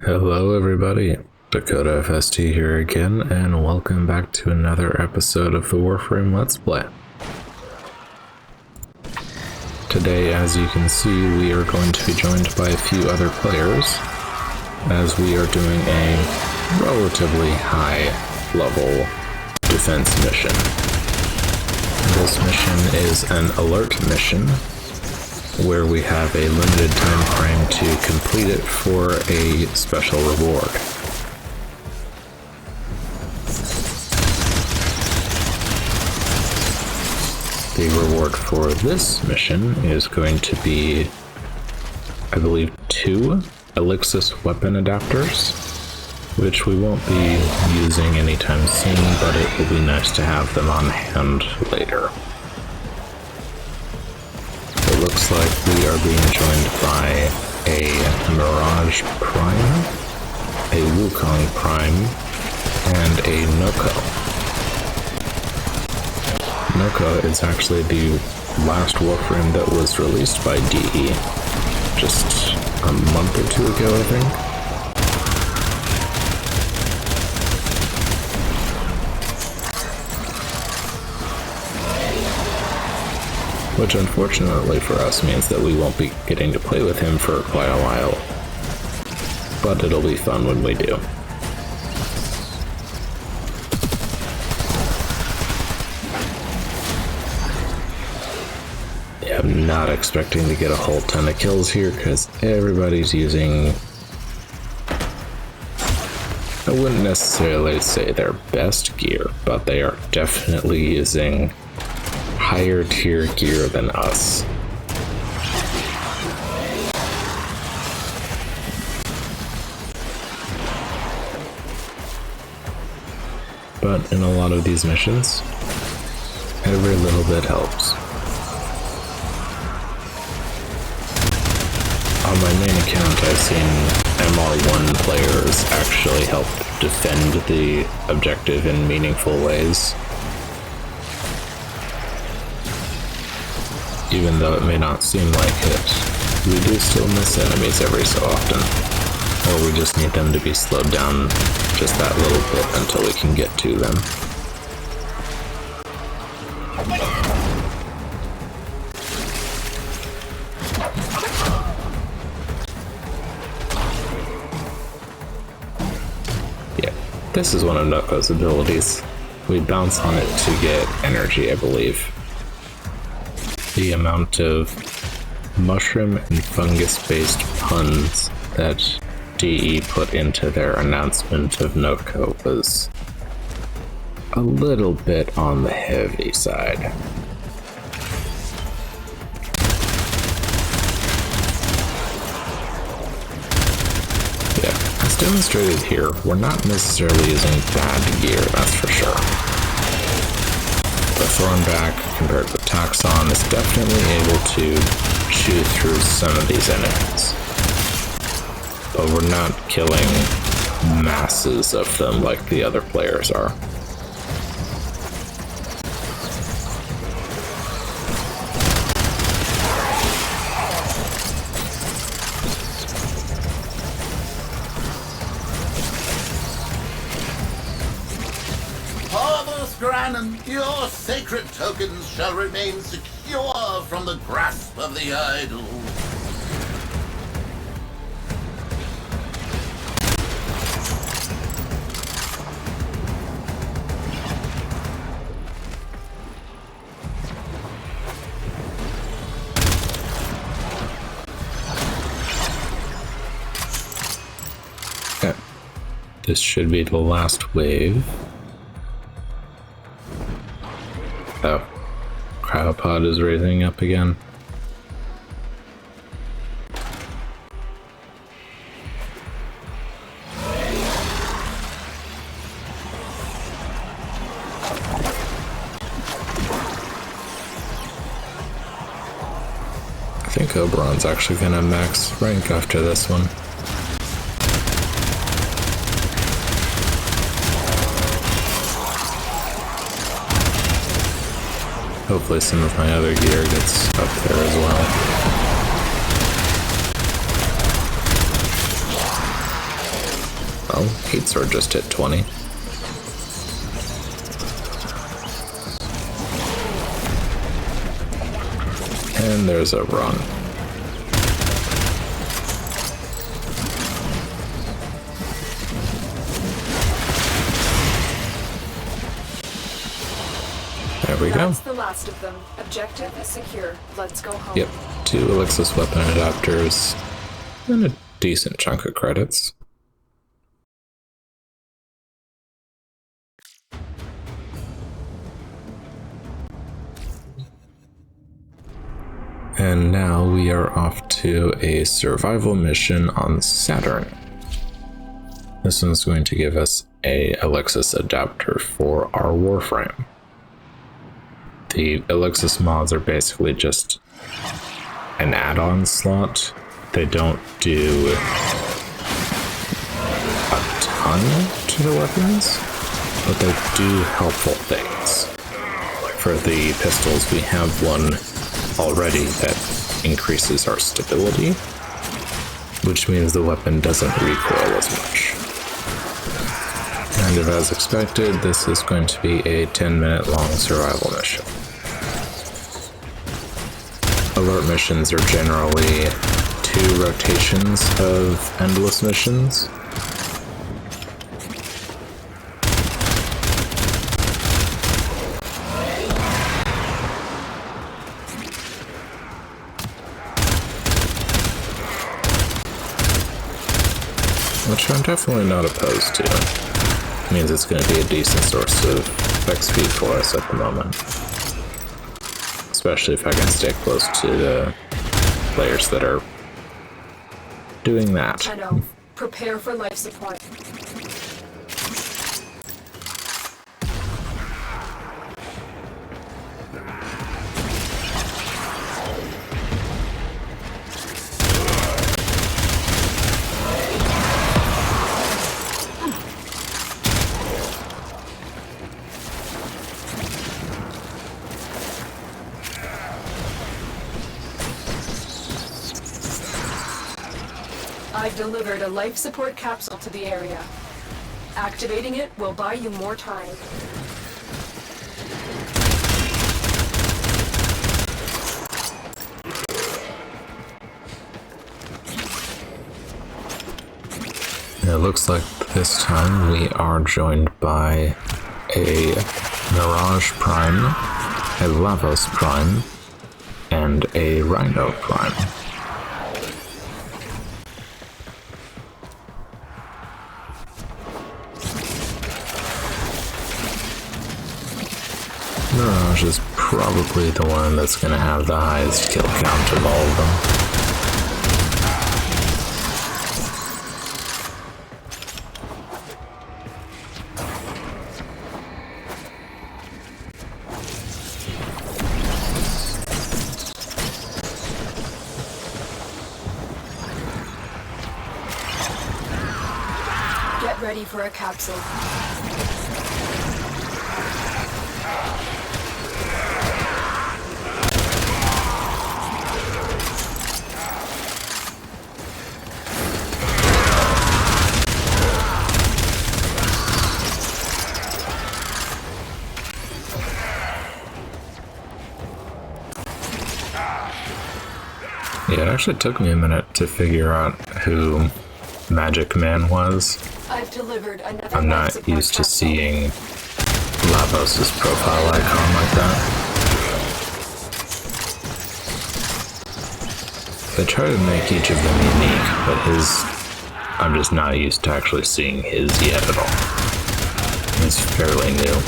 Hello everybody, Dakota FST here again, and welcome back to another episode of the Warframe Let's Play. Today, as you can see, we are going to be joined by a few other players, as we are doing a relatively high level defense mission. This mission is an alert mission, where we have a limited time frame to complete it for a special reward. The reward for this mission is going to be, I believe, 2 Elixir weapon adapters, which we won't be using anytime soon, but it will be nice to have them on hand later. It looks like we are being joined by a Mirage Prime, a Wukong Prime, and a Noko. Noko is actually the last Warframe that was released by DE just a month or 2 ago, I think. Which unfortunately for us means that we won't be getting to play with him for quite a while. But it'll be fun when we do. Yeah, I'm not expecting to get a whole ton of kills here because everybody's using... I wouldn't necessarily say their best gear, but they are definitely using higher tier gear than us. But in a lot of these missions, every little bit helps. On my main account, I've seen MR1 players actually help defend the objective in meaningful ways. Even though it may not seem like it, we do still miss enemies every so often. Or we just need them to be slowed down just that little bit until we can get to them. Yeah, this is one of Noko's abilities. We bounce on it to get energy, I believe. The amount of mushroom and fungus-based puns that DE put into their announcement of Noko was a little bit on the heavy side. Yeah, as demonstrated here, we're not necessarily using bad gear, that's for sure. The Thornback, compared with Taxon, is definitely able to chew through some of these enemies. But we're not killing masses of them like the other players are. Granon, your sacred tokens shall remain secure from the grasp of the idol. Okay. This should be the last wave. Oh, Cryopod is raising up again. I think Oberon's actually gonna max rank after this one. Hopefully some of my other gear gets up there as well. Well, 8 sword just hit 20. And there's a run. There we go. That's the last of them. Objective is secure. Let's go home. Yep, 2 Elixis weapon adapters, and a decent chunk of credits. And now we are off to a survival mission on Saturn. This one's going to give us a Elixis adapter for our Warframe. The Elixis mods are basically just an add-on slot. They don't do a ton to the weapons, but they do helpful things. For the pistols, we have one already that increases our stability, which means the weapon doesn't recoil as much. Kind of as expected, this is going to be a 10-minute long survival mission. Alert missions are generally 2 rotations of endless missions. Which I'm definitely not opposed to. It means it's going to be a decent source of XP for us at the moment. Especially if I can stay close to the players that are doing that. I know. Prepare for life support. I've delivered a life support capsule to the area. Activating it will buy you more time. It looks like this time we are joined by a Mirage Prime, a Lavos Prime, and a Rhino Prime. Mirage is probably the one that's going to have the highest kill count of all of them. Get ready for a capsule. Yeah, it actually took me a minute to figure out who Magic Man was. I've delivered another I'm life not support used to capsule. seeing Lavos' profile icon like that. They try to make each of them unique, but I'm just not used to actually seeing his yet at all. He's fairly new.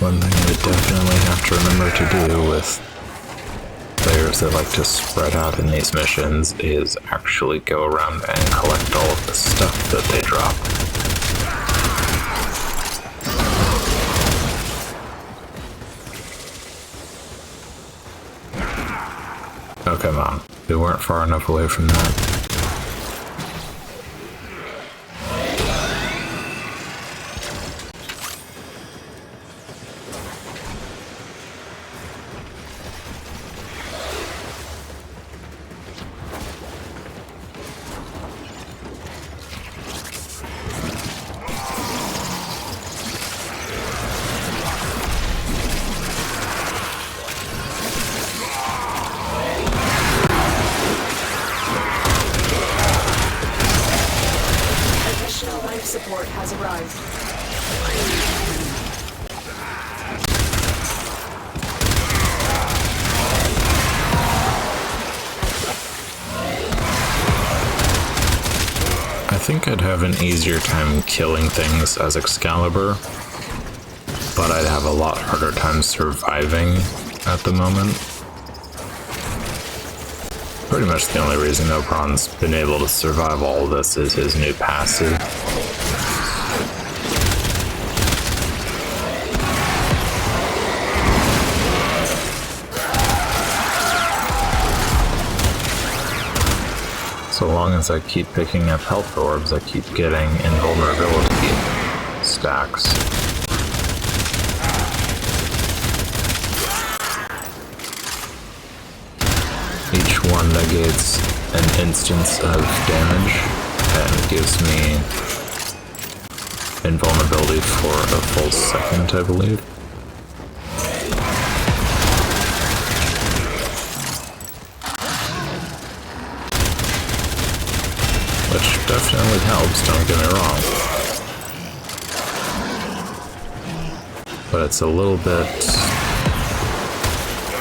One thing we definitely have to remember to do with players that like to spread out in these missions is actually go around and collect all of the stuff that they drop. Oh, come on. We weren't far enough away from that. I think I'd have an easier time killing things as Excalibur, but I'd have a lot harder time surviving at the moment. Pretty much the only reason Opron's been able to survive all of this is his new passive. So long as I keep picking up health orbs, I keep getting invulnerability stacks. Each one negates an instance of damage and gives me invulnerability for a full second, I believe. Which definitely helps, don't get me wrong. But it's a little bit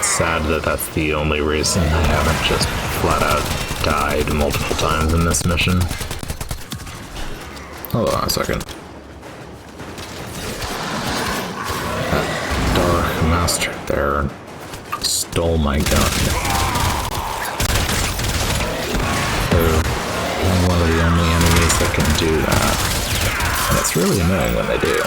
sad that that's the only reason I haven't just flat out died multiple times in this mission. Hold on a second. That Dark Master there stole my gun. They're one of the only enemies that can do that. And it's really annoying when they do.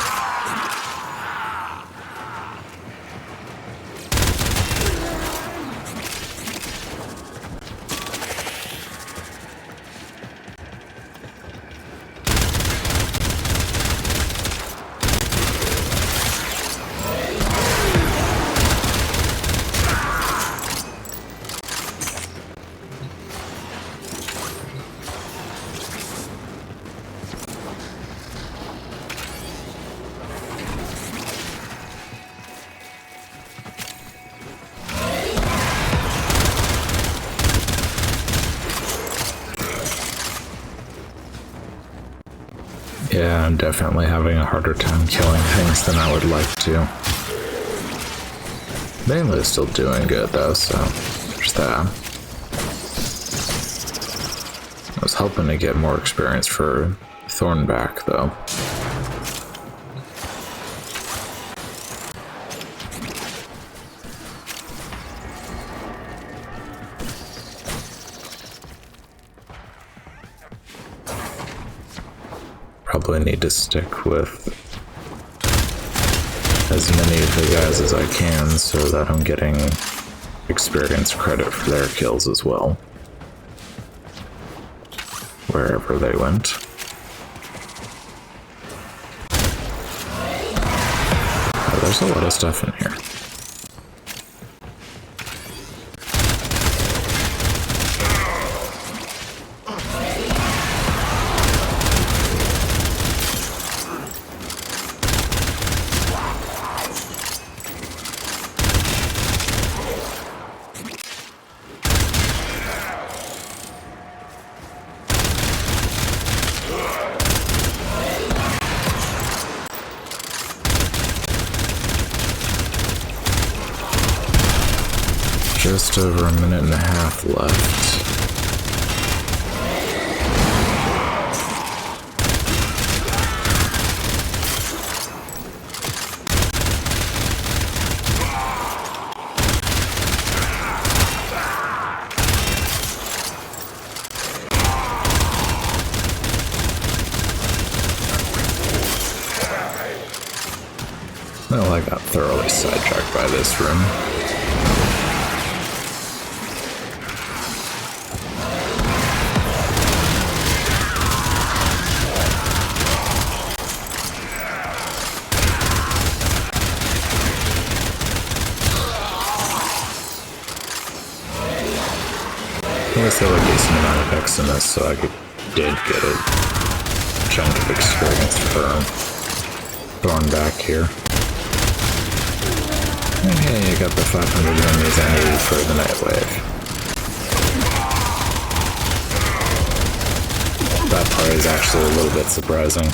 Yeah, I'm definitely having a harder time killing things than I would like to. Mainly still doing good though, so there's that. I was hoping to get more experience for Thornback though. Probably need to stick with as many of the guys as I can so that I'm getting experience credit for their kills as well. Wherever they went. Oh, there's a lot of stuff in here. Just over a minute and a half left. Well, I got thoroughly sidetracked by this room. At least I have a decent amount of X in this, so I did get a chunk of experience for Thornback here. And hey, you got the 500 enemies I needed for the Nightwave. That part is actually a little bit surprising.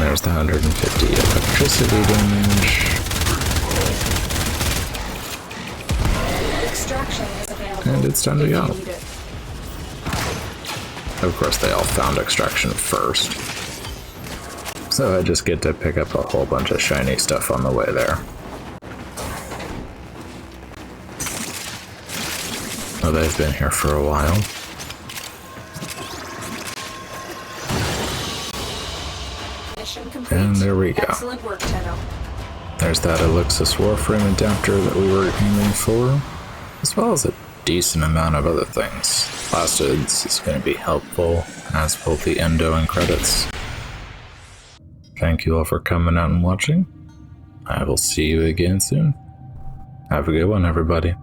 there's the 150 electricity damage. Extraction is available. And it's time to if you go. need it. Of course, they all found extraction first. So I just get to pick up a whole bunch of shiny stuff on the way there. Oh, they've been here for a while. Mission complete. And there we go. Excellent work, Tenno. There's that Elixis Warframe adapter that we were aiming for, as well as a decent amount of other things. Plastids is going to be helpful, as will the endo and credits. Thank you all for coming out and watching. I will see you again soon. Have a good one, everybody.